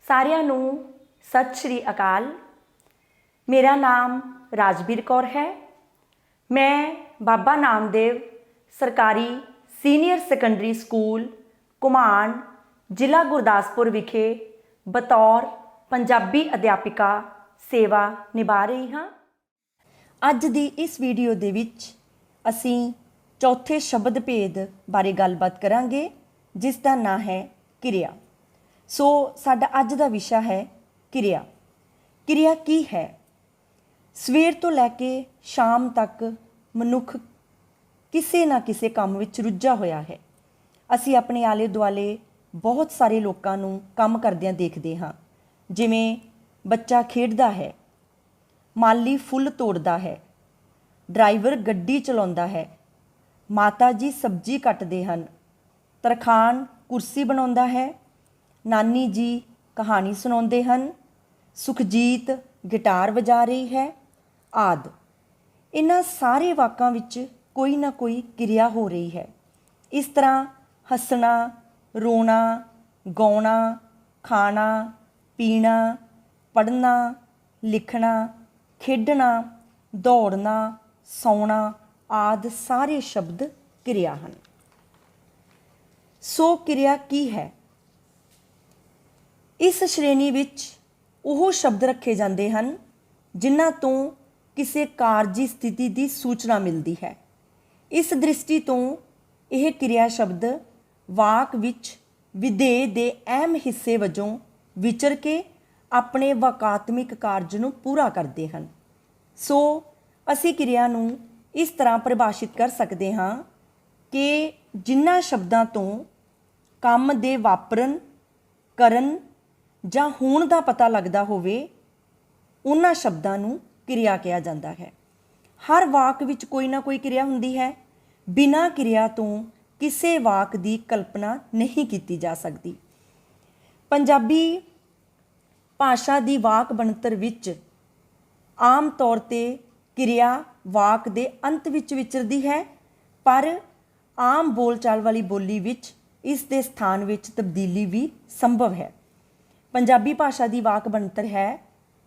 ਸਾਰਿਆਂ ਨੂੰ ਸਤਿ ਸ਼੍ਰੀ ਅਕਾਲ। ਮੇਰਾ ਨਾਮ ਰਾਜਵੀਰ ਕੌਰ ਹੈ। ਮੈਂ ਬਾਬਾ ਨਾਮਦੇਵ ਸਰਕਾਰੀ ਸੀਨੀਅਰ ਸੈਕੰਡਰੀ ਸਕੂਲ ਘੁਮਾਣ ਜ਼ਿਲ੍ਹਾ ਗੁਰਦਾਸਪੁਰ ਵਿਖੇ ਬਤੌਰ ਪੰਜਾਬੀ ਅਧਿਆਪਿਕਾ ਸੇਵਾ ਨਿਭਾ ਰਹੀ ਹਾਂ। ਅੱਜ ਦੀ ਇਸ ਵੀਡੀਓ ਦੇ ਵਿੱਚ ਅਸੀਂ ਚੌਥੇ ਸ਼ਬਦ ਭੇਦ ਬਾਰੇ ਗੱਲਬਾਤ ਕਰਾਂਗੇ, ਜਿਸ ਦਾ ਨਾਂ ਹੈ ਕਿਰਿਆ। ਸੋ ਸਾਡਾ ਅੱਜ ਦਾ ਵਿਸ਼ਾ ਹੈ ਕਿਰਿਆ। ਕਿਰਿਆ ਕੀ ਹੈ? ਸਵੇਰ ਤੋਂ ਲੈ ਕੇ ਸ਼ਾਮ ਤੱਕ ਮਨੁੱਖ ਕਿਸੇ ਨਾ ਕਿਸੇ ਕੰਮ ਵਿੱਚ ਰੁੱਝਾ ਹੋਇਆ ਹੈ। ਅਸੀਂ ਆਪਣੇ ਆਲੇ ਦੁਆਲੇ ਬਹੁਤ ਸਾਰੇ ਲੋਕਾਂ ਨੂੰ ਕੰਮ ਕਰਦਿਆਂ ਦੇਖਦੇ ਹਾਂ, ਜਿਵੇਂ ਬੱਚਾ ਖੇਡਦਾ ਹੈ, ਮਾਲੀ ਫੁੱਲ ਤੋੜਦਾ ਹੈ, ਡਰਾਈਵਰ ਗੱਡੀ ਚਲਾਉਂਦਾ ਹੈ, ਮਾਤਾ ਜੀ ਸਬਜ਼ੀ ਕੱਟਦੇ ਹਨ, ਤਰਖਾਣ ਕੁਰਸੀ ਬਣਾਉਂਦਾ ਹੈ, ਨਾਨੀ ਜੀ ਕਹਾਣੀ ਸੁਣਾਉਂਦੇ ਹਨ, ਸੁਖਜੀਤ ਗਿਟਾਰ ਵਜਾ ਰਹੀ ਹੈ ਆਦਿ। ਇਹਨਾਂ ਸਾਰੇ ਵਾਕਾਂ ਵਿੱਚ ਕੋਈ ਨਾ ਕੋਈ ਕਿਰਿਆ ਹੋ ਰਹੀ ਹੈ। ਇਸ ਤਰ੍ਹਾਂ ਹੱਸਣਾ, ਰੋਣਾ, ਗਾਉਣਾ, ਖਾਣਾ, ਪੀਣਾ, ਪੜ੍ਹਨਾ, ਲਿਖਣਾ, ਖੇਡਣਾ, ਦੌੜਨਾ, ਸੌਣਾ ਆਦਿ ਸਾਰੇ ਸ਼ਬਦ ਕਿਰਿਆ ਹਨ। ਸੋ ਕਿਰਿਆ ਕੀ ਹੈ? ਇਸ ਸ਼੍ਰੇਣੀ ਵਿੱਚ ਉਹ ਸ਼ਬਦ ਰੱਖੇ ਜਾਂਦੇ ਹਨ ਜਿਨ੍ਹਾਂ ਤੋਂ ਕਿਸੇ ਕਾਰਜੀ ਸਥਿਤੀ ਦੀ ਸੂਚਨਾ ਮਿਲਦੀ ਹੈ। ਇਸ ਦ੍ਰਿਸ਼ਟੀ ਤੋਂ ਇਹ ਕਿਰਿਆ ਸ਼ਬਦ ਵਾਕ ਵਿੱਚ ਵਿਧੇਯ ਦੇ ਅਹਿਮ ਹਿੱਸੇ ਵਜੋਂ ਵਿਚਰ ਕੇ ਆਪਣੇ ਵਾਕਾਤਮਿਕ ਕਾਰਜ ਨੂੰ ਪੂਰਾ ਕਰਦੇ ਹਨ। ਸੋ ਅਸੀਂ ਕਿਰਿਆ ਨੂੰ ਇਸ ਤਰ੍ਹਾਂ ਪਰਿਭਾਸ਼ਿਤ ਕਰ ਸਕਦੇ ਹਾਂ ਕਿ ਜਿਨ੍ਹਾਂ ਸ਼ਬਦਾਂ ਤੋਂ ਕੰਮ ਦੇ ਵਾਪਰਨ, ਕਰਨ ਜਾਂ ਹੋਣ ਦਾ ਪਤਾ ਲੱਗਦਾ ਹੋਵੇ, ਉਹਨਾਂ ਸ਼ਬਦਾਂ ਨੂੰ ਕਿਰਿਆ ਕਿਹਾ ਜਾਂਦਾ ਹੈ। ਹਰ ਵਾਕ ਵਿੱਚ ਕੋਈ ਨਾ ਕੋਈ ਕਿਰਿਆ ਹੁੰਦੀ ਹੈ। ਬਿਨਾਂ ਕਿਰਿਆ ਤੋਂ ਕਿਸੇ ਵਾਕ ਦੀ ਕਲਪਨਾ ਨਹੀਂ ਕੀਤੀ ਜਾ ਸਕਦੀ। ਪੰਜਾਬੀ ਭਾਸ਼ਾ ਦੀ ਵਾਕ ਬਣਤਰ ਵਿੱਚ ਆਮ ਤੌਰ 'ਤੇ ਕਿਰਿਆ ਵਾਕ ਦੇ ਅੰਤ ਵਿੱਚ ਵਿਚਰਦੀ ਹੈ, ਪਰ ਆਮ ਬੋਲਚਾਲ ਵਾਲੀ ਬੋਲੀ ਵਿੱਚ ਇਸ ਦੇ ਸਥਾਨ ਵਿੱਚ ਤਬਦੀਲੀ ਵੀ ਸੰਭਵ ਹੈ। ਪੰਜਾਬੀ ਭਾਸ਼ਾ ਦੀ ਵਾਕ ਬਣਤਰ ਹੈ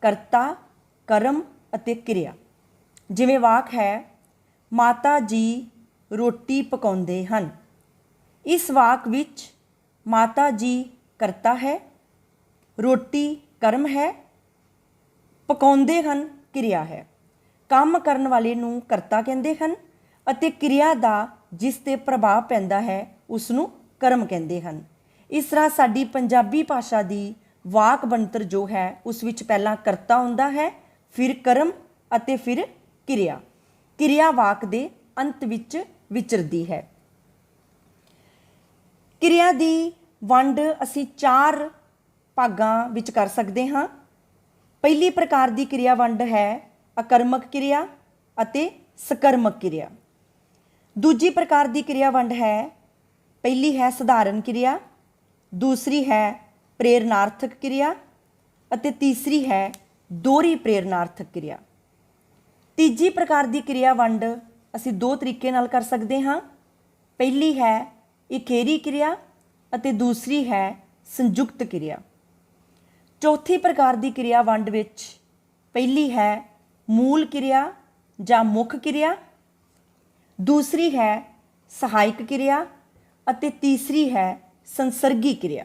ਕਰਤਾ, ਕਰਮ ਅਤੇ ਕਿਰਿਆ। ਜਿਵੇਂ ਵਾਕ ਹੈ, ਮਾਤਾ ਜੀ ਰੋਟੀ ਪਕਾਉਂਦੇ ਹਨ। ਇਸ ਵਾਕ ਵਿੱਚ ਮਾਤਾ ਜੀ ਕਰਤਾ ਹੈ, ਰੋਟੀ ਕਰਮ ਹੈ, ਪਕਾਉਂਦੇ ਹਨ ਕਿਰਿਆ ਹੈ। ਕੰਮ ਕਰਨ ਵਾਲੇ ਨੂੰ ਕਰਤਾ ਕਹਿੰਦੇ ਹਨ ਅਤੇ ਕਿਰਿਆ ਦਾ ਜਿਸ 'ਤੇ ਪ੍ਰਭਾਵ ਪੈਂਦਾ ਹੈ ਉਸ ਨੂੰ ਕਰਮ ਕਹਿੰਦੇ ਹਨ। ਇਸ ਤਰ੍ਹਾਂ ਸਾਡੀ ਪੰਜਾਬੀ ਭਾਸ਼ਾ ਦੀ ਵਾਕ ਬਣਤਰ ਜੋ ਹੈ ਉਸ ਵਿੱਚ ਪਹਿਲਾਂ ਕਰਤਾ ਹੁੰਦਾ ਹੈ, ਫਿਰ ਕਰਮ ਅਤੇ ਫਿਰ ਕਿਰਿਆ। ਕਿਰਿਆ ਵਾਕ ਦੇ ਅੰਤ ਵਿੱਚ ਵਿਚਰਦੀ ਹੈ। ਕਿਰਿਆ ਦੀ ਵੰਡ ਅਸੀਂ 4 ਭਾਗਾਂ ਵਿੱਚ ਕਰ ਸਕਦੇ ਹਾਂ। ਪਹਿਲੀ ਪ੍ਰਕਾਰ ਦੀ ਕਿਰਿਆ ਵੰਡ ਹੈ ਅਕਰਮਕ ਕਿਰਿਆ ਅਤੇ ਸਕਰਮਕ ਕਿਰਿਆ। ਦੂਜੀ ਪ੍ਰਕਾਰ ਦੀ ਕਿਰਿਆ ਵੰਡ ਹੈ, ਪਹਿਲੀ ਹੈ ਸਧਾਰਨ ਕਿਰਿਆ, ਦੂਸਰੀ ਹੈ ਪ੍ਰੇਰਨਾਰਥਕ ਕਿਰਿਆ ਅਤੇ ਤੀਸਰੀ ਹੈ ਦੋਹਰੀ ਪ੍ਰੇਰਨਾਰਥਕ ਕਿਰਿਆ। ਤੀਜੀ ਪ੍ਰਕਾਰ ਦੀ ਕਿਰਿਆ ਵੰਡ ਅਸੀਂ 2 ਤਰੀਕੇ ਨਾਲ ਕਰ ਸਕਦੇ ਹਾਂ। ਪਹਿਲੀ ਹੈ ਇਕਹੇਰੀ ਕਿਰਿਆ ਅਤੇ ਦੂਸਰੀ ਹੈ ਸੰਯੁਕਤ ਕਿਰਿਆ। ਚੌਥੀ ਪ੍ਰਕਾਰ ਦੀ ਕਿਰਿਆ ਵੰਡ ਵਿੱਚ ਪਹਿਲੀ ਹੈ ਮੂਲ ਕਿਰਿਆ ਜਾਂ ਮੁੱਖ ਕਿਰਿਆ, ਦੂਸਰੀ ਹੈ ਸਹਾਇਕ ਕਿਰਿਆ ਅਤੇ ਤੀਸਰੀ ਹੈ ਸੰਸਰਗੀ ਕਿਰਿਆ।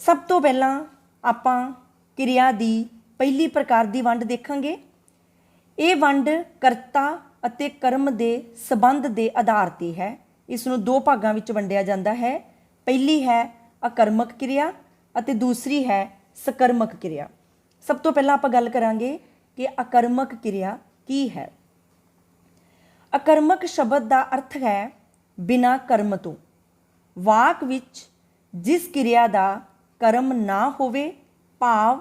ਸਭ ਤੋਂ ਪਹਿਲਾਂ ਆਪਾਂ ਕਿਰਿਆ ਦੀ ਪਹਿਲੀ ਪ੍ਰਕਾਰ ਦੀ ਵੰਡ ਦੇਖਾਂਗੇ। ਇਹ ਵੰਡ ਕਰਤਾ ਅਤੇ ਕਰਮ ਦੇ ਸੰਬੰਧ ਦੇ ਆਧਾਰ 'ਤੇ ਹੈ। ਇਸ ਨੂੰ 2 ਭਾਗਾਂ ਵਿੱਚ ਵੰਡਿਆ ਜਾਂਦਾ ਹੈ। ਪਹਿਲੀ ਹੈ ਅਕਰਮਕ ਕਿਰਿਆ ਅਤੇ ਦੂਸਰੀ ਹੈ ਸਕਰਮਕ ਕਿਰਿਆ। ਸਭ ਤੋਂ ਪਹਿਲਾਂ ਆਪਾਂ ਗੱਲ ਕਰਾਂਗੇ ਕਿ ਅਕਰਮਕ ਕਿਰਿਆ ਕੀ ਹੈ। ਅਕਰਮਕ ਸ਼ਬਦ ਦਾ ਅਰਥ ਹੈ ਬਿਨਾਂ ਕਰਮ ਤੋਂ। ਵਾਕ ਵਿੱਚ ਜਿਸ ਕਿਰਿਆ ਦਾ ਕਰਮ ਨਾ ਹੋਵੇ, ਭਾਵ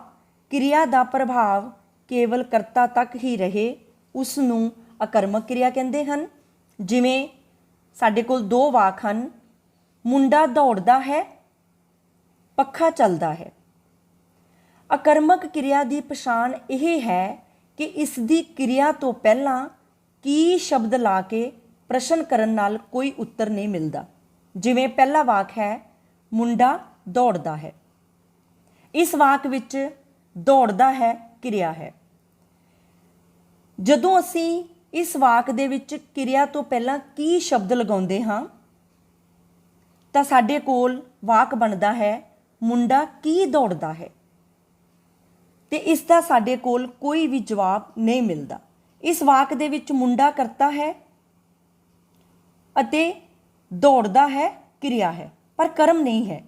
ਕਿਰਿਆ ਦਾ ਪ੍ਰਭਾਵ ਕੇਵਲ ਕਰਤਾ ਤੱਕ ਹੀ ਰਹੇ, ਉਸ ਨੂੰ ਅਕਰਮਕ ਕਿਰਿਆ ਕਹਿੰਦੇ ਹਨ। ਜਿਵੇਂ ਸਾਡੇ ਕੋਲ 2 ਵਾਕ ਹਨ, ਮੁੰਡਾ ਦੌੜਦਾ ਹੈ, ਪੱਖਾ ਚੱਲਦਾ ਹੈ। ਅਕਰਮਕ ਕਿਰਿਆ ਦੀ ਪਛਾਣ ਇਹ ਹੈ ਕਿ ਇਸ ਦੀ ਕਿਰਿਆ ਤੋਂ ਪਹਿਲਾਂ ਕੀ ਸ਼ਬਦ ਲਾ ਕੇ ਪ੍ਰਸ਼ਨ ਕਰਨ ਨਾਲ ਕੋਈ ਉੱਤਰ ਨਹੀਂ ਮਿਲਦਾ। ਜਿਵੇਂ ਪਹਿਲਾ ਵਾਕ ਹੈ ਮੁੰਡਾ ਦੌੜਦਾ ਹੈ, इस वाक विच दौड़दा है किरिया है। जदों असीं इस वाक दे विच किरिया तो पहलां की शब्द लगाउंदे हां तां साडे कोल वाक बनदा है मुंडा की दौड़दा है, ते इसदा साडे कोल कोई भी जवाब नहीं मिलदा। इस वाक दे विच मुंडा करता है अते दौड़दा है किरिया है, पर कर्म नहीं है।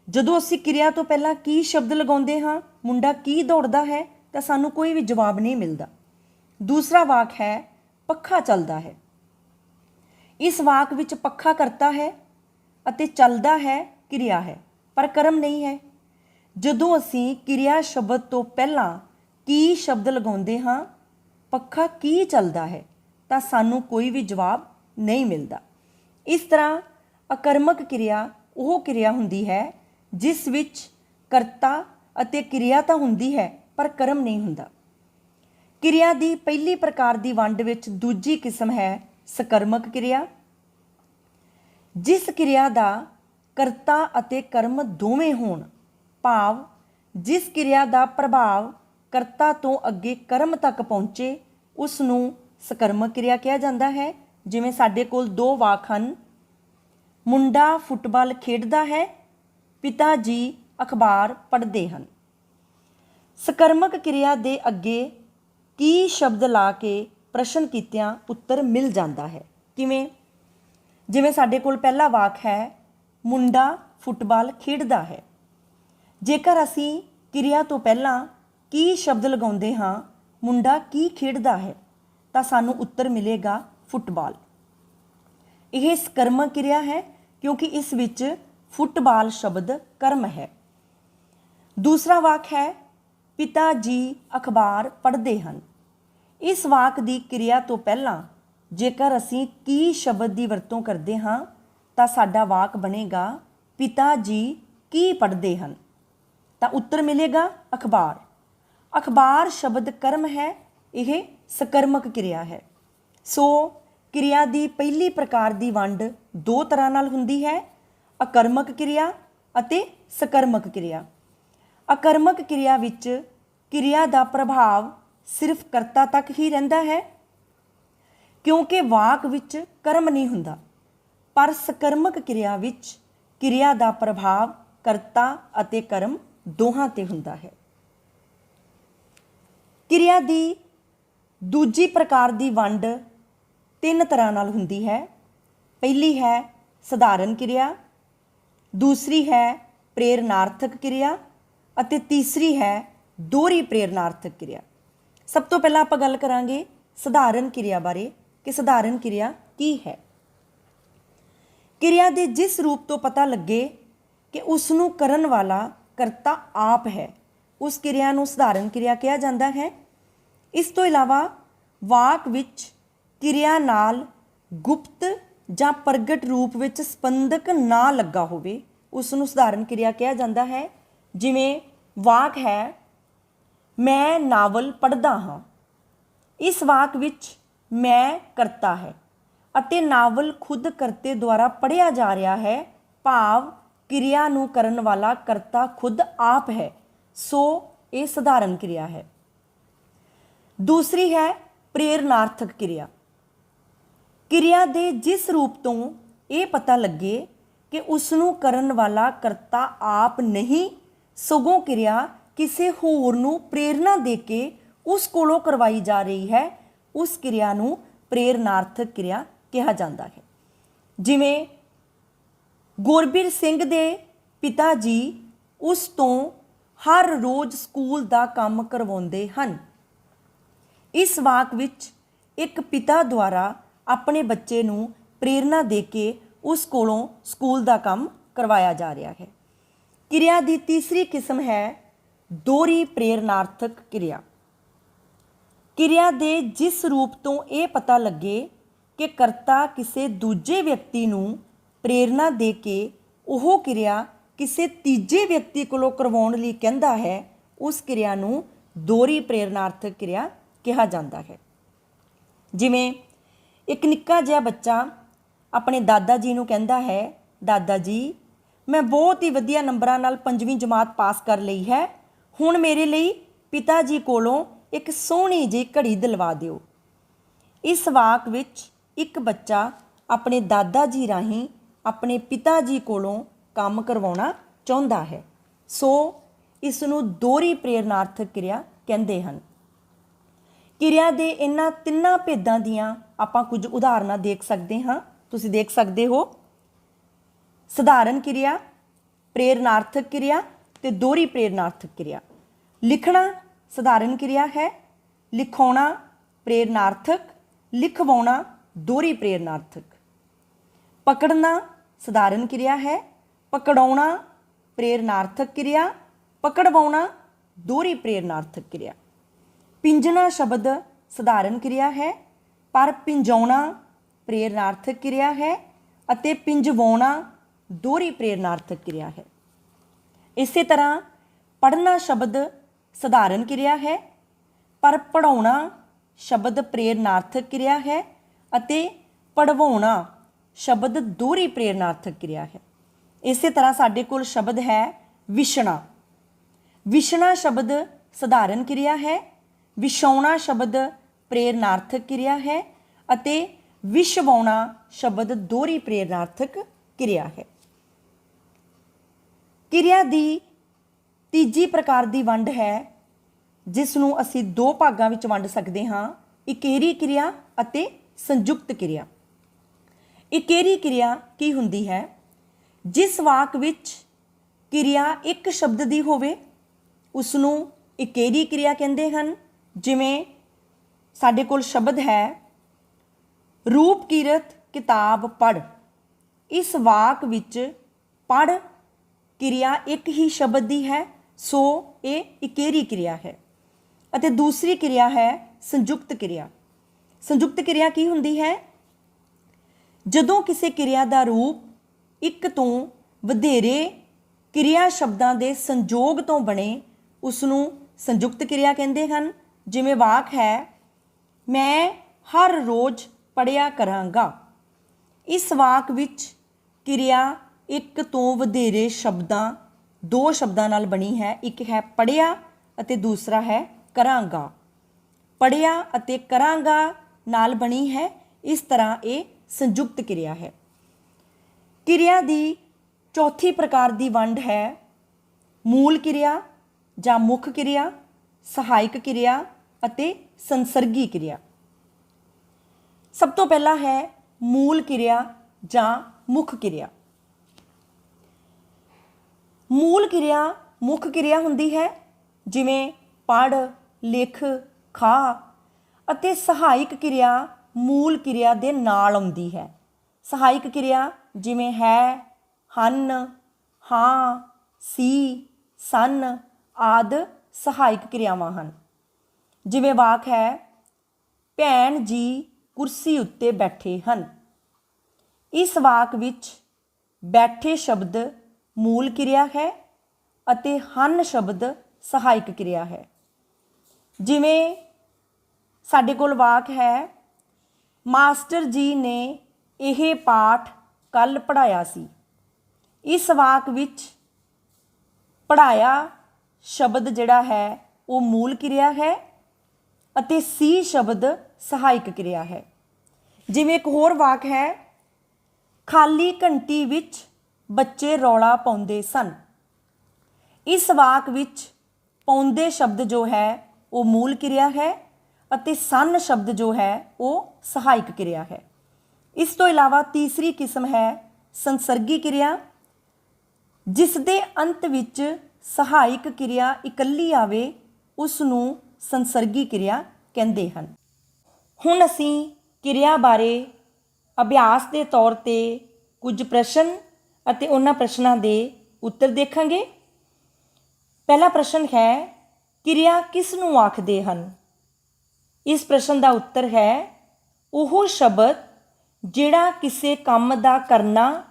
जदों असीं किरिया तो पहलां की शब्द लगाउंदे हां मुंडा की दौड़दा है तां सानूं कोई भी जवाब नहीं मिलदा। दूसरा वाक है पक्खा चलदा है। इस वाक विच पक्खा करता है अते चलदा है किरिया है, पर कर्म नहीं है। जदों असीं किरिया शब्द तो पहलां की शब्द लगाउंदे हां पक्खा की चलदा है तां सानूं कोई भी जवाब नहीं मिलदा। इस तरह अकर्मक किरिया ਉਹ ਕਿਰਿਆ ਹੁੰਦੀ ਹੈ ਜਿਸ ਵਿੱਚ ਕਰਤਾ ਅਤੇ ਕਿਰਿਆ ਤਾਂ ਹੁੰਦੀ ਹੈ ਪਰ ਕਰਮ ਨਹੀਂ ਹੁੰਦਾ। ਕਿਰਿਆ ਦੀ ਪਹਿਲੀ ਪ੍ਰਕਾਰ ਦੀ ਵੰਡ ਵਿੱਚ ਦੂਜੀ ਕਿਸਮ ਹੈ ਸਕਰਮਕ ਕਿਰਿਆ, ਜਿਸ ਕਿਰਿਆ ਦਾ ਕਰਤਾ ਅਤੇ ਕਰਮ ਦੋਵੇਂ ਹੋਣ, ਭਾਵ ਜਿਸ ਕਿਰਿਆ ਦਾ ਪ੍ਰਭਾਵ ਕਰਤਾ ਤੋਂ ਅੱਗੇ ਕਰਮ ਤੱਕ ਪਹੁੰਚੇ ਉਸ ਨੂੰ ਸਕਰਮਕ ਕਿਰਿਆ ਕਿਹਾ ਜਾਂਦਾ ਹੈ। ਜਿਵੇਂ ਸਾਡੇ ਕੋਲ ਦੋ ਵਾਕ ਹਨ, ਮੁੰਡਾ ਫੁੱਟਬਾਲ ਖੇਡਦਾ ਹੈ, ਪਿਤਾ ਜੀ ਅਖਬਾਰ ਪੜ੍ਹਦੇ ਹਨ। ਸਕਰਮਕ ਕਿਰਿਆ ਦੇ ਅੱਗੇ ਕੀ ਸ਼ਬਦ ਲਾ ਕੇ ਪ੍ਰਸ਼ਨ ਕੀਤਿਆਂ ਉੱਤਰ ਮਿਲ ਜਾਂਦਾ ਹੈ। ਕਿਵੇਂ? ਜਿਵੇਂ ਸਾਡੇ ਕੋਲ ਪਹਿਲਾ ਵਾਕ ਹੈ ਮੁੰਡਾ ਫੁੱਟਬਾਲ ਖੇਡਦਾ ਹੈ। ਜੇਕਰ ਅਸੀਂ ਕਿਰਿਆ ਤੋਂ ਪਹਿਲਾਂ ਕੀ ਸ਼ਬਦ ਲਗਾਉਂਦੇ ਹਾਂ ਮੁੰਡਾ ਕੀ ਖੇਡਦਾ ਹੈ ਤਾਂ ਸਾਨੂੰ ਉੱਤਰ ਮਿਲੇਗਾ ਫੁੱਟਬਾਲ। ਇਹ ਸਕਰਮਕ ਕਿਰਿਆ ਹੈ क्योंकि इस विच फुटबाल शब्द कर्म है। दूसरा वाक है पिता जी अखबार पढ़ते हैं। इस वाक की क्रिया तो पहला जेकर असी की शब्द की वरतों करते हाँ तो साडा वाक बनेगा पिता जी की पढ़ते हैं, तो उत्तर मिलेगा अखबार। अखबार शब्द कर्म है, यह सकर्मक क्रिया है। सो ਕਿਰਿਆ ਦੀ ਪਹਿਲੀ ਪ੍ਰਕਾਰ ਦੀ ਵੰਡ ਦੋ ਤਰ੍ਹਾਂ ਨਾਲ ਹੁੰਦੀ ਹੈ, ਅਕਰਮਕ ਕਿਰਿਆ ਅਤੇ ਸਕਰਮਕ ਕਿਰਿਆ। ਅਕਰਮਕ ਕਿਰਿਆ ਵਿੱਚ ਕਿਰਿਆ ਦਾ ਪ੍ਰਭਾਵ ਸਿਰਫ ਕਰਤਾ ਤੱਕ ਹੀ ਰਹਿੰਦਾ ਹੈ ਕਿਉਂਕਿ ਵਾਕ ਵਿੱਚ ਕਰਮ ਨਹੀਂ ਹੁੰਦਾ, ਪਰ ਸਕਰਮਕ ਕਿਰਿਆ ਵਿੱਚ ਕਿਰਿਆ ਦਾ ਪ੍ਰਭਾਵ ਕਰਤਾ ਅਤੇ ਕਰਮ ਦੋਹਾਂ ਤੇ ਹੁੰਦਾ ਹੈ। ਕਿਰਿਆ ਦੀ ਦੂਜੀ ਪ੍ਰਕਾਰ ਦੀ ਵੰਡ ਤਿੰਨ ਤਰ੍ਹਾਂ ਨਾਲ ਹੁੰਦੀ ਹੈ। ਪਹਿਲੀ ਹੈ ਸਧਾਰਨ ਕਿਰਿਆ, ਦੂਸਰੀ ਹੈ ਪ੍ਰੇਰਨਾਰਥਕ ਕਿਰਿਆ ਅਤੇ ਤੀਸਰੀ ਹੈ ਦੋਹਰੀ ਪ੍ਰੇਰਨਾਰਥਕ ਕਿਰਿਆ। ਸਭ ਤੋਂ ਪਹਿਲਾਂ ਆਪਾਂ ਗੱਲ ਕਰਾਂਗੇ ਸਧਾਰਨ ਕਿਰਿਆ ਬਾਰੇ ਕਿ ਸਧਾਰਨ ਕਿਰਿਆ ਕੀ ਹੈ। ਕਿਰਿਆ ਦੇ ਜਿਸ ਰੂਪ ਤੋਂ ਪਤਾ ਲੱਗੇ ਕਿ ਉਸ ਨੂੰ ਕਰਨ ਵਾਲਾ ਕਰਤਾ ਆਪ ਹੈ ਉਸ ਕਿਰਿਆ ਨੂੰ ਸਧਾਰਨ ਕਿਰਿਆ ਕਿਹਾ ਜਾਂਦਾ ਹੈ। ਇਸ ਤੋਂ ਇਲਾਵਾ ਵਾਕ ਵਿੱਚ ਕਿਰਿਆ ਨਾਲ ਗੁਪਤ ਜਾਂ ਪ੍ਰਗਟ ਰੂਪ ਵਿੱਚ ਸਪੰਦਕ ਨਾ ਲੱਗਾ ਹੋਵੇ ਉਸ ਨੂੰ ਸਧਾਰਨ ਕਿਰਿਆ ਕਿਹਾ ਜਾਂਦਾ ਹੈ। ਜਿਵੇਂ ਵਾਕ ਹੈ ਮੈਂ ਨਾਵਲ ਪੜ੍ਹਦਾ ਹਾਂ। ਇਸ ਵਾਕ ਵਿੱਚ ਮੈਂ ਕਰਤਾ ਹੈ ਅਤੇ ਨਾਵਲ ਖੁਦ ਕਰਤੇ ਦੁਆਰਾ ਪੜ੍ਹਿਆ ਜਾ ਰਿਹਾ ਹੈ, ਭਾਵ ਕਿਰਿਆ ਨੂੰ ਕਰਨ ਵਾਲਾ ਕਰਤਾ ਖੁਦ ਆਪ ਹੈ, ਸੋ ਇਹ ਸਧਾਰਨ ਕਿਰਿਆ ਹੈ। ਦੂਸਰੀ ਹੈ ਪ੍ਰੇਰਨਾਰਥਕ ਕਿਰਿਆ। ਕਿਰਿਆ ਦੇ ਜਿਸ ਰੂਪ ਤੋਂ ਇਹ ਪਤਾ ਲੱਗੇ ਕਿ ਉਸ ਨੂੰ ਕਰਨ ਵਾਲਾ ਕਰਤਾ ਆਪ ਨਹੀਂ ਸਗੋਂ ਕਿਰਿਆ ਕਿਸੇ ਹੋਰ ਨੂੰ ਪ੍ਰੇਰਨਾ ਦੇ ਕੇ ਉਸ ਕੋਲੋਂ ਕਰਵਾਈ ਜਾ ਰਹੀ ਹੈ, ਉਸ ਕਿਰਿਆ ਨੂੰ ਪ੍ਰੇਰਨਾਰਥਕ ਕਿਰਿਆ ਕਿਹਾ ਜਾਂਦਾ ਹੈ। ਜਿਵੇਂ ਗੁਰਬੀਰ ਸਿੰਘ ਦੇ ਪਿਤਾ ਜੀ ਉਸ ਤੋਂ ਹਰ ਰੋਜ਼ ਸਕੂਲ ਦਾ ਕੰਮ ਕਰਵਾਉਂਦੇ ਹਨ। ਇਸ ਵਾਕ ਵਿੱਚ ਇੱਕ ਪਿਤਾ ਦੁਆਰਾ ਆਪਣੇ ਬੱਚੇ ਨੂੰ ਪ੍ਰੇਰਨਾ ਦੇ ਕੇ ਉਸ ਕੋਲੋਂ ਸਕੂਲ ਦਾ ਕੰਮ ਕਰਵਾਇਆ ਜਾ ਰਿਹਾ ਹੈ। ਕਿਰਿਆ ਦੀ ਤੀਸਰੀ ਕਿਸਮ ਹੈ ਦੋਹਰੀ ਪ੍ਰੇਰਨਾਰਥਕ ਕਿਰਿਆ। ਕਿਰਿਆ ਦੇ ਜਿਸ ਰੂਪ ਤੋਂ ਇਹ ਪਤਾ ਲੱਗੇ ਕਿ ਕਰਤਾ ਕਿਸੇ ਦੂਜੇ ਵਿਅਕਤੀ ਨੂੰ ਪ੍ਰੇਰਨਾ ਦੇ ਕੇ ਉਹ ਕਿਰਿਆ ਕਿਸੇ ਤੀਜੇ ਵਿਅਕਤੀ ਕੋਲੋਂ ਕਰਵਾਉਣ ਲਈ ਕਹਿੰਦਾ ਹੈ, ਉਸ ਕਿਰਿਆ ਨੂੰ ਦੋਹਰੀ ਪ੍ਰੇਰਨਾਰਥਕ ਕਿਰਿਆ ਕਿਹਾ ਜਾਂਦਾ ਹੈ। ਜਿਵੇਂ ਇੱਕ ਨਿੱਕਾ ਜਿਹਾ ਬੱਚਾ ਆਪਣੇ ਦਾਦਾ ਜੀ ਨੂੰ ਕਹਿੰਦਾ ਹੈ, ਦਾਦਾ ਜੀ ਮੈਂ ਬਹੁਤ ਹੀ ਵਧੀਆ ਨੰਬਰਾਂ ਨਾਲ 5ਵੀਂ ਜਮਾਤ ਪਾਸ ਕਰ ਲਈ ਹੈ। ਹੁਣ ਮੇਰੇ ਲਈ ਪਿਤਾ ਜੀ ਕੋਲੋਂ ਇੱਕ ਸੋਹਣੀ ਜਿਹੀ ਘੜੀ ਦਿਲਵਾ ਦਿਓ। ਇਸ ਵਾਕ ਵਿੱਚ ਇੱਕ ਬੱਚਾ ਆਪਣੇ ਦਾਦਾ ਜੀ ਰਾਹੀਂ ਆਪਣੇ ਪਿਤਾ ਜੀ ਕੋਲੋਂ ਕੰਮ ਕਰਵਾਉਣਾ ਚਾਹੁੰਦਾ ਹੈ, ਸੋ ਇਸ ਨੂੰ ਦੋਹਰੀ ਪ੍ਰੇਰਨਾਰਥਕ ਕਿਰਿਆ ਕਹਿੰਦੇ ਹਨ। ਕਿਰਿਆ ਦੇ ਇਹਨਾਂ ਤਿੰਨਾਂ ਭੇਦਾਂ ਦੀਆਂ ਆਪਾਂ ਕੁਝ ਉਦਾਹਰਨਾਂ ਦੇਖ ਸਕਦੇ ਹਾਂ। ਤੁਸੀਂ ਦੇਖ ਸਕਦੇ ਹੋ ਸਧਾਰਨ ਕਿਰਿਆ, ਪ੍ਰੇਰਨਾਰਥਕ ਕਿਰਿਆ ਤੇ ਦੋਹਰੀ ਪ੍ਰੇਰਨਾਰਥਕ ਕਿਰਿਆ। ਲਿਖਣਾ ਸਧਾਰਨ ਕਿਰਿਆ ਹੈ, ਲਿਖਾਉਣਾ ਪ੍ਰੇਰਨਾਰਥਕ, ਲਿਖਵਾਉਣਾ ਦੋਹਰੀ ਪ੍ਰੇਰਨਾਰਥਕ। ਪਕੜਨਾ ਸਧਾਰਨ ਕਿਰਿਆ ਹੈ, ਪਕੜਾਉਣਾ ਪ੍ਰੇਰਨਾਰਥਕ ਕਿਰਿਆ, ਪਕੜਵਾਉਣਾ ਦੋਹਰੀ ਪ੍ਰੇਰਨਾਰਥਕ ਕਿਰਿਆ। ਪਿੰਜਣਾ ਸ਼ਬਦ ਸਧਾਰਨ ਕਿਰਿਆ ਹੈ, ਪਰ ਪਿੰਜਾਉਣਾ ਪ੍ਰੇਰਨਾਰਥਕ ਕਿਰਿਆ ਹੈ ਅਤੇ ਪਿੰਜਵਾਉਣਾ ਦੋਹਰੀ ਪ੍ਰੇਰਨਾਰਥਕ ਕਿਰਿਆ ਹੈ। ਇਸੇ ਤਰ੍ਹਾਂ ਪੜ੍ਹਨਾ ਸ਼ਬਦ ਸਧਾਰਨ ਕਿਰਿਆ ਹੈ, ਪਰ ਪੜ੍ਹਾਉਣਾ ਸ਼ਬਦ ਪ੍ਰੇਰਨਾਰਥਕ ਕਿਰਿਆ ਹੈ ਅਤੇ ਪੜ੍ਹਵਾਉਣਾ ਸ਼ਬਦ ਦੋਹਰੀ ਪ੍ਰੇਰਨਾਰਥਕ ਕਿਰਿਆ ਹੈ। ਇਸੇ ਤਰ੍ਹਾਂ ਸਾਡੇ ਕੋਲ ਸ਼ਬਦ ਹੈ ਵਿਛਣਾ। ਵਿਛਣਾ ਸ਼ਬਦ ਸਧਾਰਨ ਕਿਰਿਆ ਹੈ, ਵਿਛਾਉਣਾ ਸ਼ਬਦ ਪ੍ਰੇਰਨਾਰਥਕ ਕਿਰਿਆ ਹੈ ਅਤੇ ਵਿਛਵਾਉਣਾ ਸ਼ਬਦ ਦੋਹਰੀ ਪ੍ਰੇਰਨਾਰਥਕ ਕਿਰਿਆ ਹੈ। ਕਿਰਿਆ ਦੀ ਤੀਜੀ ਪ੍ਰਕਾਰ ਦੀ ਵੰਡ ਹੈ, ਜਿਸ ਨੂੰ ਅਸੀਂ ਦੋ ਭਾਗਾਂ ਵਿੱਚ ਵੰਡ ਸਕਦੇ ਹਾਂ, ਇਕੇਰੀ ਕਿਰਿਆ ਅਤੇ ਸੰਯੁਕਤ ਕਿਰਿਆ। ਇਕੇਰੀ ਕਿਰਿਆ ਕੀ ਹੁੰਦੀ ਹੈ? ਜਿਸ ਵਾਕ ਵਿੱਚ ਕਿਰਿਆ ਇੱਕ ਸ਼ਬਦ ਦੀ ਹੋਵੇ ਉਸ ਨੂੰ ਇਕੇਰੀ ਕਿਰਿਆ ਕਹਿੰਦੇ ਹਨ। ਜਿਵੇਂ ਸਾਡੇ ਕੋਲ ਸ਼ਬਦ ਹੈ ਰੂਪਕੀਰਤ ਕਿਤਾਬ ਪੜ੍ਹ। ਇਸ ਵਾਕ ਵਿੱਚ ਪੜ੍ਹ ਕਿਰਿਆ ਇੱਕ ਹੀ ਸ਼ਬਦ ਦੀ ਹੈ, ਸੋ ਇਹ ਇਕੇਰੀ ਕਿਰਿਆ ਹੈ। ਅਤੇ ਦੂਸਰੀ ਕਿਰਿਆ ਹੈ ਸੰਯੁਕਤ ਕਿਰਿਆ। ਸੰਯੁਕਤ ਕਿਰਿਆ ਕੀ ਹੁੰਦੀ ਹੈ? ਜਦੋਂ ਕਿਸੇ ਕਿਰਿਆ ਦਾ ਰੂਪ ਇੱਕ ਤੋਂ ਵਧੇਰੇ ਕਿਰਿਆ ਸ਼ਬਦਾਂ ਦੇ ਸੰਯੋਗ ਤੋਂ ਬਣੇ ਉਸ ਨੂੰ ਸੰਯੁਕਤ ਕਿਰਿਆ ਕਹਿੰਦੇ ਹਨ। ਜਿਵੇਂ ਵਾਕ ਹੈ ਮੈਂ ਹਰ ਰੋਜ਼ ਪੜ੍ਹਿਆ ਕਰਾਂਗਾ। ਇਸ ਵਾਕ ਵਿੱਚ ਕਿਰਿਆ ਇੱਕ ਤੋਂ ਵਧੇਰੇ ਸ਼ਬਦਾਂ, ਦੋ ਸ਼ਬਦਾਂ ਨਾਲ ਬਣੀ ਹੈ। ਇੱਕ ਹੈ ਪੜ੍ਹਿਆ ਅਤੇ ਦੂਸਰਾ ਹੈ ਕਰਾਂਗਾ। ਪੜ੍ਹਿਆ ਅਤੇ ਕਰਾਂਗਾ ਨਾਲ ਬਣੀ ਹੈ, ਇਸ ਤਰ੍ਹਾਂ ਇਹ ਸੰਯੁਕਤ ਕਿਰਿਆ ਹੈ। ਕਿਰਿਆ ਦੀ ਚੌਥੀ ਪ੍ਰਕਾਰ ਦੀ ਵੰਡ ਹੈ ਮੂਲ ਕਿਰਿਆ ਜਾਂ ਮੁੱਖ ਕਿਰਿਆ, ਸਹਾਇਕ ਕਿਰਿਆ ਅਤੇ ਸੰਸਰਗੀ ਕਿਰਿਆ। ਸਭ ਤੋਂ ਪਹਿਲਾਂ ਹੈ ਮੂਲ ਕਿਰਿਆ ਜਾਂ ਮੁੱਖ ਕਿਰਿਆ। ਮੂਲ ਕਿਰਿਆ ਮੁੱਖ ਕਿਰਿਆ ਹੁੰਦੀ ਹੈ, ਜਿਵੇਂ ਪੜ੍ਹ, ਲਿਖ, ਖਾ। ਅਤੇ ਸਹਾਇਕ ਕਿਰਿਆ ਮੂਲ ਕਿਰਿਆ ਦੇ ਨਾਲ ਆਉਂਦੀ ਹੈ। ਸਹਾਇਕ ਕਿਰਿਆ ਜਿਵੇਂ ਹੈ, ਹਨ, ਹਾਂ, ਸੀ, ਸਨ ਆਦਿ ਸਹਾਇਕ ਕਿਰਿਆਵਾਂ ਹਨ। ਜਿਵੇਂ ਵਾਕ ਹੈ ਭੈਣ ਜੀ ਕੁਰਸੀ ਉੱਤੇ ਬੈਠੇ ਹਨ। ਇਸ ਵਾਕ ਵਿੱਚ ਬੈਠੇ ਸ਼ਬਦ ਮੂਲ ਕਿਰਿਆ ਹੈ ਅਤੇ ਹਨ ਸ਼ਬਦ ਸਹਾਇਕ ਕਿਰਿਆ ਹੈ। ਜਿਵੇਂ ਸਾਡੇ ਕੋਲ ਵਾਕ ਹੈ ਮਾਸਟਰ ਜੀ ਨੇ ਇਹ ਪਾਠ ਕੱਲ੍ਹ ਪੜ੍ਹਾਇਆ ਸੀ। ਇਸ ਵਾਕ ਵਿੱਚ ਪੜ੍ਹਾਇਆ ਸ਼ਬਦ ਜਿਹੜਾ ਹੈ ਉਹ ਮੂਲ ਕਿਰਿਆ ਹੈ ਅਤੇ ਸੀ ਸ਼ਬਦ ਸਹਾਇਕ ਕਿਰਿਆ ਹੈ। ਜਿਵੇਂ ਇੱਕ ਹੋਰ ਵਾਕ ਹੈ ਖਾਲੀ ਘੰਟੀ ਵਿੱਚ ਬੱਚੇ ਰੌਲਾ ਪਾਉਂਦੇ ਸਨ। ਇਸ ਵਾਕ ਵਿੱਚ ਪਾਉਂਦੇ ਸ਼ਬਦ ਜੋ ਹੈ ਉਹ ਮੂਲ ਕਿਰਿਆ ਹੈ ਅਤੇ ਸਨ ਸ਼ਬਦ ਜੋ ਹੈ ਉਹ ਸਹਾਇਕ ਕਿਰਿਆ ਹੈ। ਇਸ ਤੋਂ ਇਲਾਵਾ ਤੀਸਰੀ ਕਿਸਮ ਹੈ ਸੰਸਰਗੀ ਕਿਰਿਆ, ਜਿਸ ਦੇ ਅੰਤ ਵਿੱਚ ਸਹਾਇਕ ਕਿਰਿਆ ਇਕੱਲੀ ਆਵੇ ਉਸ ਨੂੰ ਸੰਸਰਗੀ ਕਿਰਿਆ ਕਹਿੰਦੇ ਹਨ। ਹੁਣ ਅਸੀਂ ਕਿਰਿਆ ਬਾਰੇ ਅਭਿਆਸ ਦੇ ਤੌਰ 'ਤੇ ਕੁਝ ਪ੍ਰਸ਼ਨ ਅਤੇ ਉਹਨਾਂ ਪ੍ਰਸ਼ਨਾਂ ਦੇ ਉੱਤਰ ਦੇਖਾਂਗੇ। ਪਹਿਲਾ ਪ੍ਰਸ਼ਨ ਹੈ ਕਿਰਿਆ ਕਿਸ ਨੂੰ ਆਖਦੇ ਹਨ? ਇਸ ਪ੍ਰਸ਼ਨ ਦਾ ਉੱਤਰ ਹੈ ਉਹ ਸ਼ਬਦ ਜਿਹੜਾ ਕਿਸੇ ਕੰਮ ਦਾ ਕਰਨਾ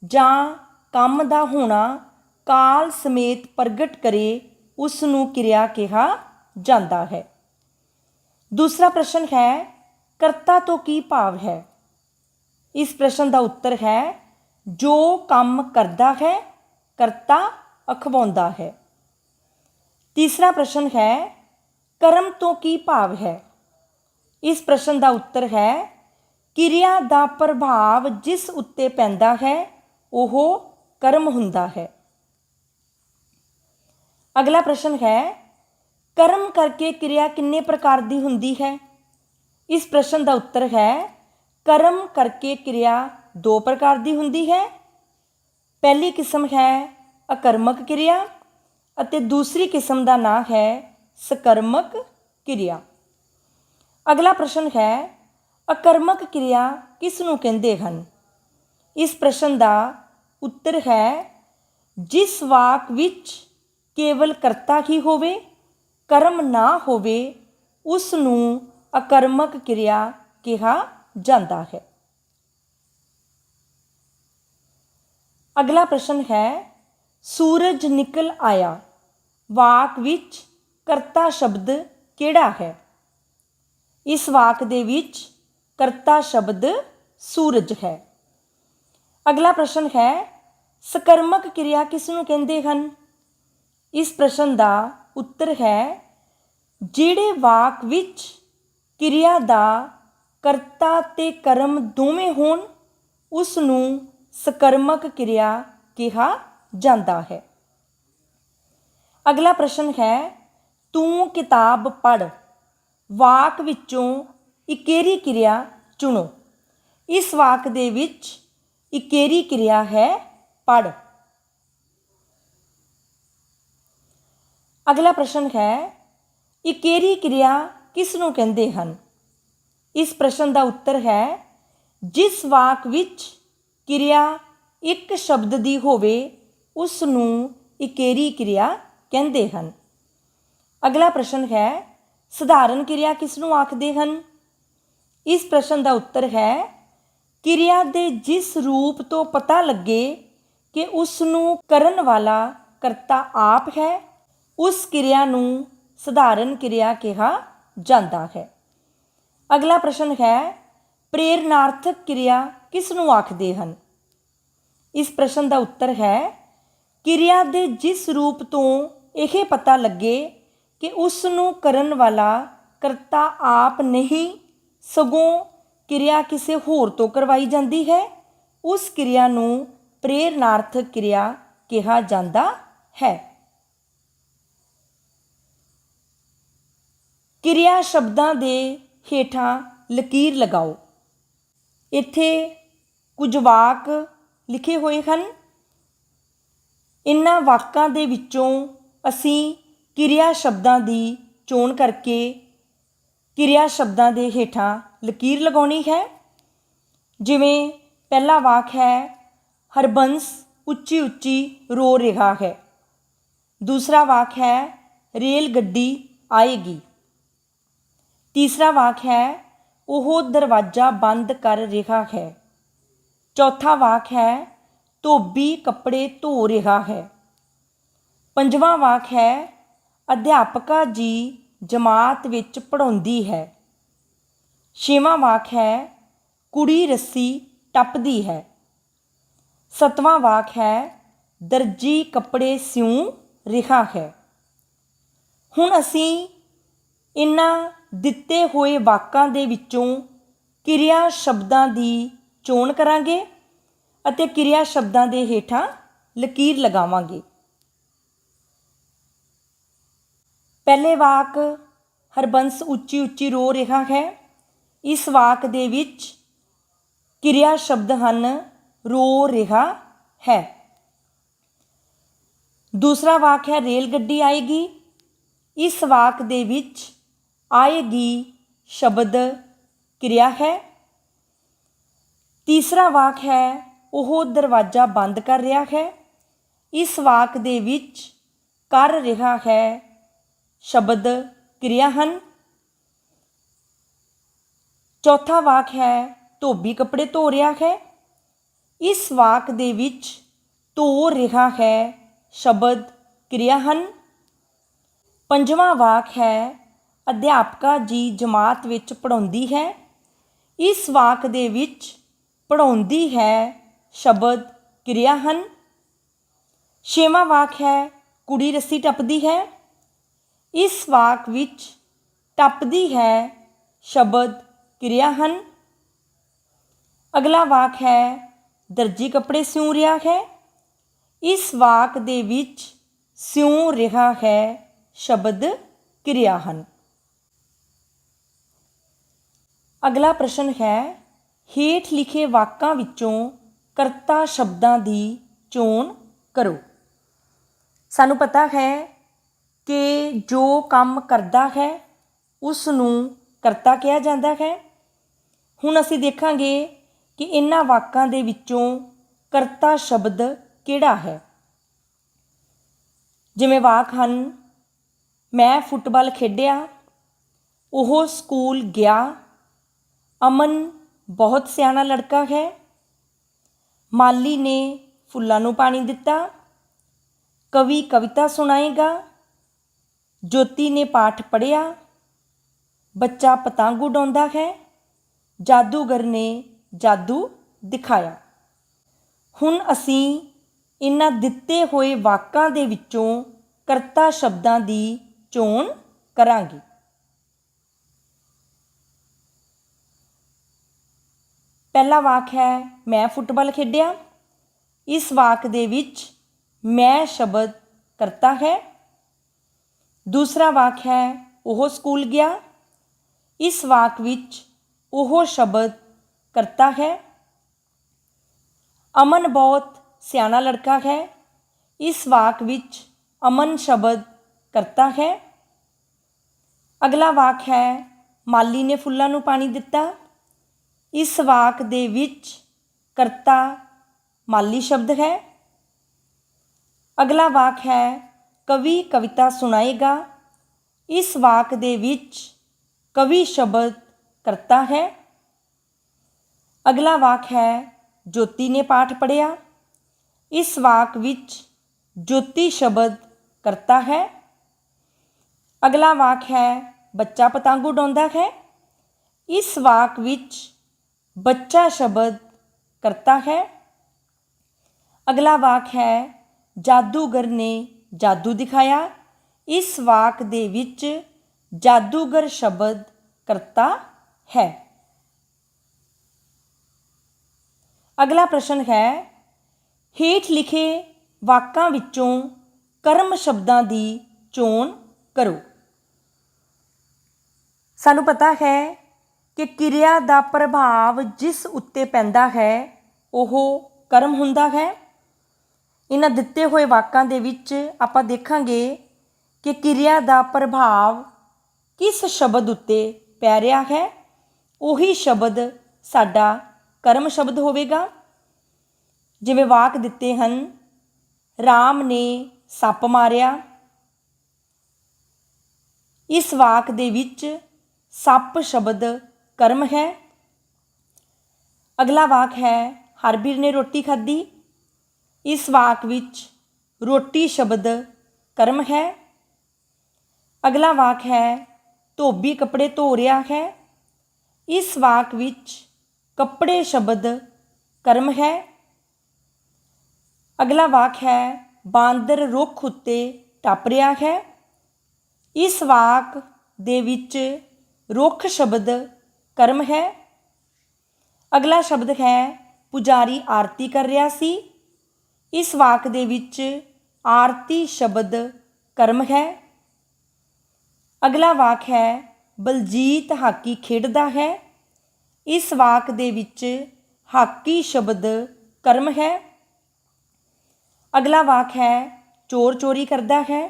ਜਾਂ ਕੰਮ ਦਾ ਹੋਣਾ ਕਾਲ ਸਮੇਤ ਪ੍ਰਗਟ ਕਰੇ ਉਸ ਨੂੰ ਕਿਰਿਆ ਕਿਹਾ ਜਾਂਦਾ ਹੈ। ਦੂਸਰਾ ਪ੍ਰਸ਼ਨ ਹੈ ਕਰਤਾ ਤੋਂ ਕੀ ਭਾਵ ਹੈ? ਇਸ ਪ੍ਰਸ਼ਨ ਦਾ ਉੱਤਰ ਹੈ ਜੋ ਕੰਮ ਕਰਦਾ ਹੈ ਕਰਤਾ ਅਖਵਾਉਂਦਾ ਹੈ। ਤੀਸਰਾ ਪ੍ਰਸ਼ਨ ਹੈ, ਕਰਮ ਤੋਂ ਕੀ ਭਾਵ ਹੈ? ਇਸ ਪ੍ਰਸ਼ਨ ਦਾ ਉੱਤਰ ਹੈ, ਕਿਰਿਆ ਦਾ ਪ੍ਰਭਾਵ ਜਿਸ ਉੱਤੇ ਪੈਂਦਾ ਹੈ ਉਹ ਕਰਮ ਹੁੰਦਾ ਹੈ। ਅਗਲਾ ਪ੍ਰਸ਼ਨ ਹੈ, ਕਰਮ ਕਰਕੇ ਕਿਰਿਆ ਕਿੰਨੇ ਪ੍ਰਕਾਰ ਦੀ ਹੁੰਦੀ ਹੈ? ਇਸ ਪ੍ਰਸ਼ਨ ਦਾ ਉੱਤਰ ਹੈ, ਕਰਮ ਕਰਕੇ ਕਿਰਿਆ 2 ਪ੍ਰਕਾਰ ਦੀ ਹੁੰਦੀ ਹੈ। ਪਹਿਲੀ ਕਿਸਮ ਹੈ ਅਕਰਮਕ ਕਿਰਿਆ ਅਤੇ ਦੂਸਰੀ ਕਿਸਮ ਦਾ ਨਾਂ ਹੈ ਸਕਰਮਕ ਕਿਰਿਆ। ਅਗਲਾ ਪ੍ਰਸ਼ਨ ਹੈ, ਅਕਰਮਕ ਕਿਰਿਆ ਕਿਸ ਨੂੰ ਕਹਿੰਦੇ ਹਨ? ਇਸ ਪ੍ਰਸ਼ਨ ਦਾ ਉੱਤਰ ਹੈ, ਜਿਸ ਵਾਕ ਵਿੱਚ ਕੇਵਲ ਕਰਤਾ ਹੀ ਹੋਵੇ, ਕਰਮ ਨਾ ਹੋਵੇ, ਉਸ ਨੂੰ ਅਕਰਮਕ ਕਿਰਿਆ ਕਿਹਾ ਜਾਂਦਾ ਹੈ। ਅਗਲਾ ਪ੍ਰਸ਼ਨ ਹੈ, ਸੂਰਜ ਨਿਕਲ ਆਇਆ ਵਾਕ ਵਿੱਚ ਕਰਤਾ ਸ਼ਬਦ ਕਿਹੜਾ ਹੈ? ਇਸ ਵਾਕ ਦੇ ਵਿੱਚ ਕਰਤਾ ਸ਼ਬਦ ਸੂਰਜ ਹੈ। ਅਗਲਾ ਪ੍ਰਸ਼ਨ ਹੈ, ਸਕਰਮਕ ਕਿਰਿਆ ਕਿਸ ਨੂੰ ਕਹਿੰਦੇ ਹਨ? ਇਸ ਪ੍ਰਸ਼ਨ ਦਾ ਉੱਤਰ ਹੈ, ਜਿਹੜੇ ਵਾਕ ਵਿੱਚ ਕਿਰਿਆ ਦਾ ਕਰਤਾ ਤੇ ਕਰਮ ਦੋਵੇਂ ਹੋਣ, ਉਸ ਨੂੰ ਸਕਰਮਕ ਕਿਰਿਆ ਕਿਹਾ ਜਾਂਦਾ ਹੈ। ਅਗਲਾ ਪ੍ਰਸ਼ਨ ਹੈ, ਤੂੰ ਕਿਤਾਬ ਪੜ੍ਹ ਵਾਕ ਵਿੱਚੋਂ ਇਕੇਰੀ ਕਿਰਿਆ ਚੁਣੋ। ਇਸ ਵਾਕ ਦੇ ਵਿੱਚ ਇਕੇਰੀ ਕਿਰਿਆ ਹੈ ਪੜ੍ਹ। ਅਗਲਾ ਪ੍ਰਸ਼ਨ ਹੈ, ਇਕੇਰੀ ਕਿਰਿਆ ਕਿਸ ਨੂੰ ਕਹਿੰਦੇ ਹਨ? ਇਸ ਪ੍ਰਸ਼ਨ ਦਾ ਉੱਤਰ ਹੈ, ਜਿਸ ਵਾਕ ਵਿੱਚ ਕਿਰਿਆ ਇੱਕ ਸ਼ਬਦ ਦੀ ਹੋਵੇ, ਉਸ ਨੂੰ ਇਕੇਰੀ ਕਿਰਿਆ ਕਹਿੰਦੇ ਹਨ। ਅਗਲਾ ਪ੍ਰਸ਼ਨ ਹੈ, ਸਧਾਰਨ ਕਿਰਿਆ ਕਿਸ ਨੂੰ ਆਖਦੇ ਹਨ? ਇਸ ਪ੍ਰਸ਼ਨ ਦਾ ਉੱਤਰ ਹੈ, ਕਿਰਿਆ ਦੇ ਜਿਸ ਰੂਪ ਤੋਂ ਪਤਾ ਲੱਗੇ ਕਿ ਉਸ ਨੂੰ ਕਰਨ ਵਾਲਾ ਕਰਤਾ ਆਪ ਹੈ, ਉਸ ਕਿਰਿਆ ਨੂੰ ਸਧਾਰਨ ਕਿਰਿਆ ਕਿਹਾ ਜਾਂਦਾ ਹੈ। ਅਗਲਾ ਪ੍ਰਸ਼ਨ ਹੈ, ਪ੍ਰੇਰਨਾਰਥਕ ਕਿਰਿਆ ਕਿਸ ਨੂੰ ਆਖਦੇ ਹਨ? ਇਸ ਪ੍ਰਸ਼ਨ ਦਾ ਉੱਤਰ ਹੈ, ਕਿਰਿਆ ਦੇ ਜਿਸ ਰੂਪ ਤੋਂ ਇਹ ਪਤਾ ਲੱਗੇ ਕਿ ਉਸ ਨੂੰ ਕਰਨ ਵਾਲਾ ਕਰਤਾ ਆਪ ਨਹੀਂ, ਸਗੋਂ ਕਿਰਿਆ ਕਿਸੇ ਹੋਰ ਤੋਂ ਕਰਵਾਈ ਜਾਂਦੀ ਹੈ, ਉਸ ਕਿਰਿਆ ਨੂੰ ਪ੍ਰੇਰਨਾਰਥਕ ਕਿਰਿਆ ਕਿਹਾ ਜਾਂਦਾ ਹੈ। ਕਿਰਿਆ ਸ਼ਬਦਾਂ ਦੇ ਹੇਠਾਂ ਲਕੀਰ ਲਗਾਓ। ਇੱਥੇ ਕੁਝ ਵਾਕ ਲਿਖੇ ਹੋਏ ਹਨ। ਇਨ੍ਹਾਂ ਵਾਕਾਂ ਦੇ ਵਿੱਚੋਂ ਅਸੀਂ ਕਿਰਿਆ ਸ਼ਬਦਾਂ ਦੀ ਚੋਣ ਕਰਕੇ ਕਿਰਿਆ ਸ਼ਬਦਾਂ ਦੇ ਹੇਠਾਂ ਲਕੀਰ ਲਗਾਉਣੀ ਹੈ। ਜਿਵੇਂ ਪਹਿਲਾ ਵਾਕ ਹੈ, ਹਰਬੰਸ ਉੱਚੀ ਉੱਚੀ ਰੋ ਰਿਹਾ ਹੈ। ਦੂਸਰਾ ਵਾਕ ਹੈ, ਰੇਲ ਗੱਡੀ ਆਏਗੀ। ਤੀਸਰਾ ਵਾਕ ਹੈ, ਉਹ ਦਰਵਾਜ਼ਾ ਬੰਦ ਕਰ ਰਿਹਾ ਹੈ। ਚੌਥਾ ਵਾਕ ਹੈ, ਧੋਬੀ ਕੱਪੜੇ ਧੋ ਰਿਹਾ ਹੈ। ਪੰਜਵਾਂ ਵਾਕ ਹੈ, ਅਧਿਆਪਕਾ ਜੀ ਜਮਾਤ ਵਿੱਚ ਪੜ੍ਹਾਉਂਦੀ ਹੈ। ਛੇਵਾਂ ਵਾਕ ਹੈ, ਕੁੜੀ ਰੱਸੀ ਟੱਪਦੀ ਹੈ। ਸੱਤਵਾਂ ਵਾਕ ਹੈ, ਦਰਜੀ ਕੱਪੜੇ ਸਿਉਂ ਰਿਹਾ ਹੈ। ਹੁਣ ਅਸੀਂ ਇਨ੍ਹਾਂ ਦਿੱਤੇ ਹੋਏ ਵਾਕਾਂ ਦੇ ਵਿੱਚੋਂ ਕਿਰਿਆ ਸ਼ਬਦਾਂ ਦੀ ਚੋਣ ਕਰਾਂਗੇ ਅਤੇ ਕਿਰਿਆ ਸ਼ਬਦਾਂ ਦੇ ਹੇਠਾਂ ਲਕੀਰ ਲਗਾਵਾਂਗੇ। ਪਹਿਲੇ ਵਾਕ, ਹਰਬੰਸ ਉੱਚੀ ਉੱਚੀ ਰੋ ਰਿਹਾ ਹੈ। ਇਸ ਵਾਕ ਦੇ ਵਿੱਚ ਕਿਰਿਆ ਸ਼ਬਦ ਹਨ ਰੋ ਰਿਹਾ ਹੈ। ਦੂਸਰਾ ਵਾਕ ਹੈ, ਰੇਲ ਗੱਡੀ ਆਏਗੀ। ਇਸ ਵਾਕ ਦੇ ਵਿੱਚ ਆਏਗੀ ਸ਼ਬਦ ਕਿਰਿਆ ਹੈ। ਤੀਸਰਾ ਵਾਕ ਹੈ, ਉਹ ਦਰਵਾਜ਼ਾ ਬੰਦ ਕਰ ਰਿਹਾ ਹੈ। ਇਸ ਵਾਕ ਦੇ ਵਿੱਚ ਕਰ ਰਿਹਾ ਹੈ ਸ਼ਬਦ ਕਿਰਿਆ ਹਨ। ਚੌਥਾ ਵਾਕ ਹੈ, ਧੋਬੀ ਕੱਪੜੇ ਧੋ ਰਿਹਾ ਹੈ। ਇਸ ਵਾਕ ਦੇ ਵਿੱਚ ਧੋ ਰਿਹਾ ਹੈ ਸ਼ਬਦ ਕਿਰਿਆ ਹਨ। ਪੰਜਵਾਂ ਵਾਕ ਹੈ, ਅਧਿਆਪਕਾ ਜੀ ਜਮਾਤ ਵਿੱਚ ਪੜ੍ਹਾਉਂਦੀ ਹੈ। ਇਸ ਵਾਕ ਦੇ ਵਿੱਚ ਪੜ੍ਹਾਉਂਦੀ ਹੈ ਸ਼ਬਦ ਕਿਰਿਆ ਹਨ। छेवां वाक है कुड़ी रस्सी टपदी है। इस वाक विच टपदी है शब्द क्रिया हन। अगला वाक है दर्जी कपड़े सिउं रिहा है। इस वाक दे विच सिउं रिहा है शब्द क्रिया हन। अगला प्रश्न है हेठ लिखे वाकां विचों करता शब्दां दी चोण करो। सानू पता है कि जो काम करदा है उसनूं करता कहा जाता है। हुण असीं देखांगे कि इन्हां वाकां दे विचों करता शब्द किहड़ा है। जिवें वाक हन मैं फुटबाल खेडिया, ओह स्कूल गया, अमन बहुत सियाना लड़का है, माली ने फुल्लां नूं पानी दिता, कवि कविता सुनाएगा, ज्योति ने पाठ पढ़िया, बच्चा पतंग उड़ाउंदा है, जादूगर ने जादू दिखाया। हुण असीं इन्हां दिते होए वाकां दे विचों करता शब्दां दी चोण करांगे। पहला वाक है मैं फुटबाल खेडिया। इस वाक दे विच मैं शब्द करता है। दूसरा वाक है ओह स्कूल गया। इस वाक विच ओह शब्द करता है। अमन बहुत सियाना लड़का है। इस वाक विच अमन शब्द करता है। अगला वाक है माली ने फुल्लां नूं पानी दिता। इस वाक दे विच करता माली शब्द है। अगला वाक है कवि कविता सुनाएगा। इस वाक दे विच कवि शब्द करता है। अगला वाक है ज्योति ने पाठ पढ़िया। इस वाक विच ज्योति शब्द करता है। अगला वाक है बच्चा पतंग उड़ाउंदा है। इस वाक विच बच्चा शब्द करता है। अगला वाक है जादूगर ने जादू दिखाया। इस वाक दे विच जादूगर शब्द करता है। अगला प्रश्न है हेठ लिखे वाकां विचों कर्म शब्दां दी चोण करो। सानू पता है कि क्रिया दा प्रभाव जिस उत्ते पैंदा है ओह कर्म हुंदा है। इन्हां दिते होए वाकां दे विच आपां देखांगे कि क्रिया दा प्रभाव किस शब्द उत्ते पै रिहा है, उही शब्द साडा कर्म शब्द होवेगा। जिवें वाक दिते हन राम ने सप मारिया। इस वाक दे विच सप शब्द कर्म है। अगला वाक है हरबीर ने रोटी खाधी। इस वाक विच रोटी शब्द कर्म है। अगला वाक है धोबी कपड़े धो रिहा है। इस वाक विच कपड़े शब्द कर्म है। अगला वाक है बांदर रुख उत्ते टप रिहा है। इस वाक दे विच रुख शब्द कर्म है। अगला शब्द है पुजारी आरती कर रहा सी। इस वाक दे विच आरती शब्द कर्म है। अगला वाक है बलजीत हाकी खेडदा है। इस वाक दे विच हाकी शब्द कर्म है। अगला वाक है चोर चोरी करदा है।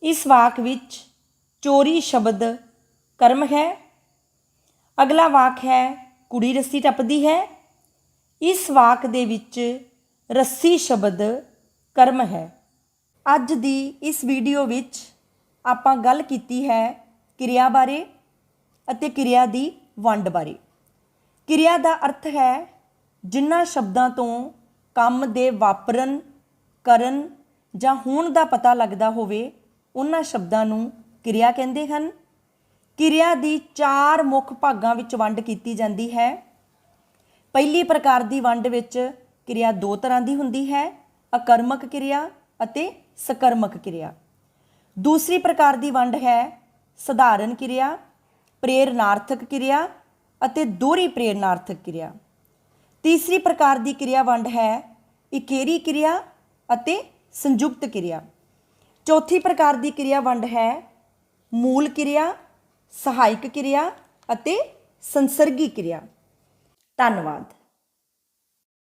इस वाक विच चोरी शब्द कर्म है। अगला वाक है कुड़ी रस्सी टपदी है। इस वाक दे विच रस्सी शब्द कर्म है। अज दी इस वीडियो विच आपां गल कीती है क्रिया बारे अते क्रिया दी वंड बारे। क्रिया दा अर्थ है जिन्हां शब्दां तो काम दे वापरन करन जां होण दा पता लगदा होवे उन्हां शब्दां नूं क्रिया कहंदे हन। क्रिया दी 4 मुख भागां विच वंड कीती जांदी है। पहली प्रकार दी वंड विच क्रिया 2 तरह दी हुंदी है। ਅਕਰਮਕ ਕਿਰਿਆ ਅਤੇ ਸਕਰਮਕ ਕਿਰਿਆ। ਦੂਸਰੀ ਪ੍ਰਕਾਰ ਦੀ ਵੰਡ ਹੈ ਸਧਾਰਨ ਕਿਰਿਆ, ਪ੍ਰੇਰਨਾਰਥਕ ਕਿਰਿਆ ਅਤੇ ਦੋਹਰੀ ਪ੍ਰੇਰਨਾਰਥਕ ਕਿਰਿਆ। ਤੀਸਰੀ ਪ੍ਰਕਾਰ ਦੀ ਕਿਰਿਆ ਵੰਡ ਹੈ ਇਕੇਰੀ ਕਿਰਿਆ ਅਤੇ ਸੰਯੁਕਤ ਕਿਰਿਆ। ਚੌਥੀ ਪ੍ਰਕਾਰ ਦੀ ਕਿਰਿਆ ਵੰਡ ਹੈ ਮੂਲ ਕਿਰਿਆ, ਸਹਾਇਕ ਕਿਰਿਆ ਅਤੇ ਸੰਸਰਗੀ ਕਿਰਿਆ। ਧੰਨਵਾਦ।